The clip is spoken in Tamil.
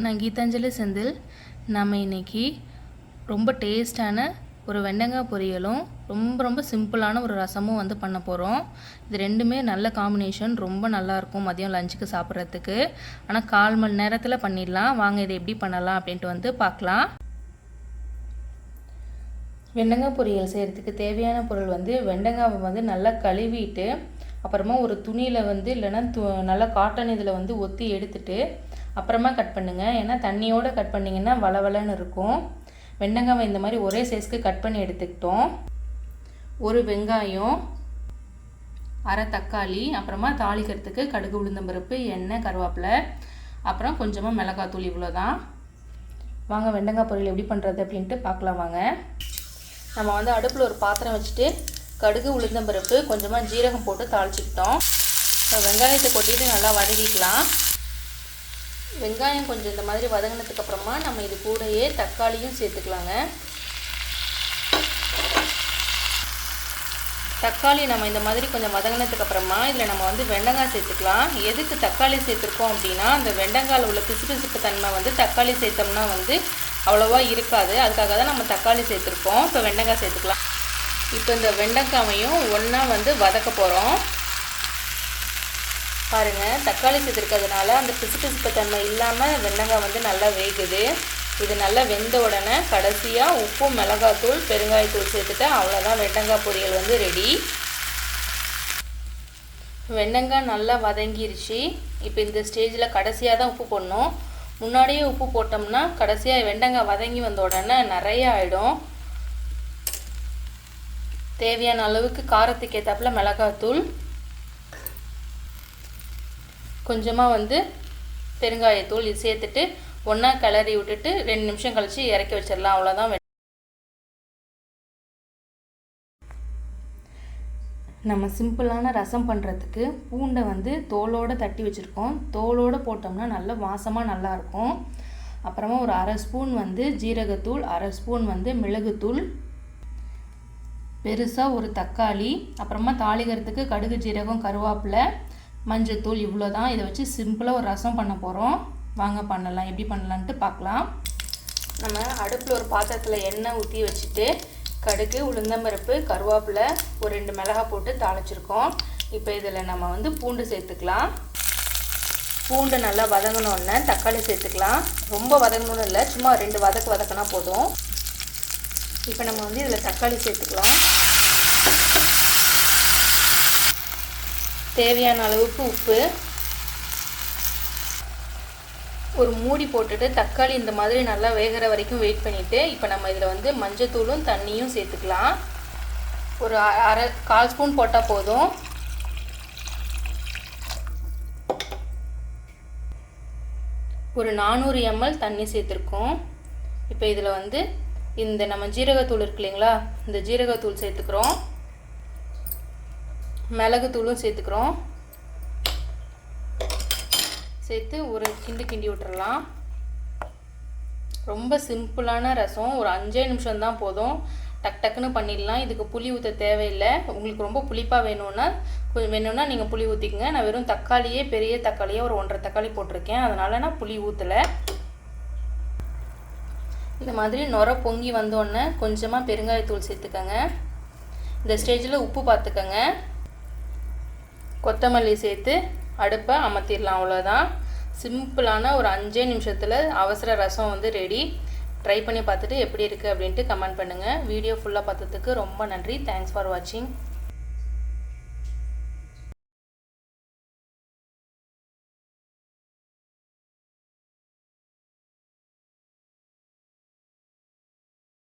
நான் கீதாஞ்சலி செந்தில். நம்ம இன்றைக்கி ரொம்ப டேஸ்டான ஒரு வெண்டைக்காய் பொரியலும் ரொம்ப சிம்பிளான ஒரு ரசமும் வந்து பண்ண போகிறோம். இது ரெண்டுமே நல்ல காம்பினேஷன், ரொம்ப நல்லாயிருக்கும் மதியம் லஞ்சுக்கு சாப்பிட்றதுக்கு. ஆனால் 1/4 மணி நேரத்தில் பண்ணிடலாம். வாங்க இதை எப்படி பண்ணலாம் அப்படின்ட்டு வந்து பார்க்கலாம். வெண்டைக்காய் பொரியல் செய்கிறதுக்கு தேவையான பொருள் வந்து வெண்டைக்காவை வந்து நல்லா கழுவிட்டு அப்புறமா ஒரு துணியில் வந்து இல்லைன்னா நல்லா காட்டன் இதில் வந்து ஒத்தி எடுத்துட்டு அப்புறமா கட் பண்ணுங்கள். ஏன்னா தண்ணியோடு கட் பண்ணிங்கன்னா வளவலன்னு இருக்கும். வெண்டைக்காவை இந்த மாதிரி ஒரே சைஸ்க்கு கட் பண்ணி எடுத்துக்கிட்டோம். ஒரு வெங்காயம், அரை தக்காளி, அப்புறமா தாளிக்கிறதுக்கு கடுகு, உளுந்தம்பருப்பு, எண்ணெய், கருவேப்பிலை, அப்புறம் கொஞ்சமாக மிளகாத்தூள். இவ்வளோதான். வாங்க வெண்டைக்காய் பொரியல் எப்படி பண்ணுறது அப்படின்ட்டு பார்க்கலாம் வாங்க. நம்ம வந்து அடுப்பில் ஒரு பாத்திரம் வச்சுட்டு கடுகு, உளுந்தம்பருப்பு, கொஞ்சமாக ஜீரகம் போட்டு தாளிச்சிக்கிட்டோம். இப்போ வெங்காயத்தை கொட்டிட்டு நல்லா வதக்கிக்கலாம். வெங்காயம் கொஞ்சம் இந்த மாதிரி வதங்கினதுக்கு அப்புறமா நம்ம இது கூடயே தக்காளியும் சேர்த்துக்கலாங்க. தக்காளி நம்ம இந்த மாதிரி கொஞ்சம் வதங்கினதுக்கு அப்புறமா இதில் நம்ம வந்து வெண்டைக்காய் சேர்த்துக்கலாம். எதுக்கு தக்காளி சேர்த்துருக்கோம் அப்படின்னா, அந்த வெண்டைக்காயில் உள்ள பிசுபிசுப்பு தன்மை வந்து தக்காளி சேர்த்தோம்னா வந்து அவ்வளோவா இருக்காது. அதுக்காக தான் நம்ம தக்காளி சேர்த்துருக்கோம். இப்போ வெண்டைக்காய் சேர்த்துக்கலாம். இப்போ இந்த வெண்டைக்காவையும் ஒன்றா வந்து வதக்க போகிறோம். பாருங்கள், தக்காளி சேர்த்துருக்கிறதுனால அந்த பிசுபிசுப்பு தன்மை இல்லாமல் வெண்டைக்காய் வந்து நல்லா வேகுது. இது நல்லா வெந்த உடனே கடைசியாக உப்பு, மிளகாத்தூள், பெருங்காயத்தூள் சேர்த்துட்டு அவ்வளோதான், வெண்டைக்காய் பொரியல் வந்து ரெடி. வெண்டைக்காய் நல்லா வதங்கிருச்சு. இப்போ இந்த ஸ்டேஜில் கடைசியாக தான் உப்பு போடணும். முன்னாடியே உப்பு போட்டோம்னா கடைசியாக வெண்டைக்காய் வதங்கி வந்த உடனே நிறைய ஆகிடும். தேவையான அளவுக்கு காரத்துக்கு ஏற்றாப்புல மிளகாத்தூள், கொஞ்சமாக வந்து பெருங்காயத்தூள் இது சேர்த்துட்டு ஒன்றா கிளறி விட்டுட்டு 2 நிமிஷம் கழித்து இறக்கி வச்சிடலாம். அவ்வளோதான். நம்ம சிம்பிளான ரசம் பண்ணுறதுக்கு பூண்டை வந்து தோலோடு தட்டி வச்சுருக்கோம். தோலோடு போட்டோம்னா நல்ல வாசமாக நல்லாயிருக்கும். அப்புறமா ஒரு 1/2 ஸ்பூன் வந்து ஜீரகத்தூள், 1/2 ஸ்பூன் வந்து மிளகுத்தூள், பெருசாக ஒரு தக்காளி, அப்புறமா தாளிக்கிறதுக்கு கடுகு, ஜீரகம், கருவேப்பிலை, மஞ்சத்தூள். இவ்வளோ தான். இதை வச்சு சிம்பிளாக ஒரு ரசம் பண்ண போகிறோம். வாங்க பண்ணலாம், எப்படி பண்ணலான்ட்டு பார்க்கலாம். நம்ம அடுப்பில் ஒரு பாத்திரத்தில் எண்ணெய் ஊற்றி வச்சுட்டு கடுகு, உளுந்தம்பருப்பு, கருவேப்பிலை, ஒரு 2 மிளகாய் போட்டு தாளிச்சிருக்கோம். இப்போ இதில் நம்ம வந்து பூண்டு சேர்த்துக்கலாம். பூண்டு நல்லா வதங்கினோடனே தக்காளி சேர்த்துக்கலாம். ரொம்ப வதங்கணும்னு இல்லை, சும்மா 2 வதக்கினா போதும். இப்போ நம்ம வந்து இதில் தக்காளி சேர்த்துக்கலாம். தேவையான அளவுக்கு உப்பு, ஒரு மூடி போட்டுட்டு தக்காளி இந்த மாதிரி நல்லா வேகிற வரைக்கும் வெயிட் பண்ணிவிட்டு இப்போ நம்ம இதில் வந்து மஞ்சத்தூளும் தண்ணியும் சேர்த்துக்கலாம். ஒரு 1/4 ஸ்பூன் போட்டால் போதும். ஒரு 400 ml தண்ணி சேர்த்துருக்கோம். இப்போ இதில் வந்து இந்த நம்ம ஜீரகத்தூள் இருக்கு இல்லைங்களா, இந்த ஜீரகத்தூள் சேர்த்துக்கிறோம். மிளகுத்தூளும் சேர்த்துக்கிறோம். சேர்த்து ஒரு கிண்டி விட்டுறலாம். ரொம்ப சிம்பிளான ரசம், ஒரு 5 நிமிஷம் தான் போதும். டக்குன்னு பண்ணிடலாம். இதுக்கு புளி ஊற்ற தேவையில்லை. உங்களுக்கு ரொம்ப புளிப்பாக வேணும்னா நீங்கள் புளி ஊற்றிக்கங்க. நான் வெறும் தக்காளியே, பெரிய தக்காளியே ஒரு 1.5 தக்காளி போட்டிருக்கேன். அதனால் நான் புளி ஊற்றலை. இந்த மாதிரி நுர பொங்கி வந்தோடனே கொஞ்சமாக பெருங்காயத்தூள் சேர்த்துக்கங்க. இந்த ஸ்டேஜில் உப்பு பார்த்துக்கங்க. கொத்தமல்லி சேர்த்து அடுப்பை அமர்த்திடலாம். அவ்வளோதான். சிம்பிளான ஒரு 5 நிமிஷத்தில் அவசர ரசம் வந்து ரெடி. ட்ரை பண்ணி பார்த்துட்டு எப்படி இருக்குது அப்படின்ட்டு கமெண்ட் பண்ணுங்கள். வீடியோ ஃபுல்லாக பார்த்ததுக்கு ரொம்ப நன்றி. தேங்க்ஸ் ஃபார் வாட்சிங்.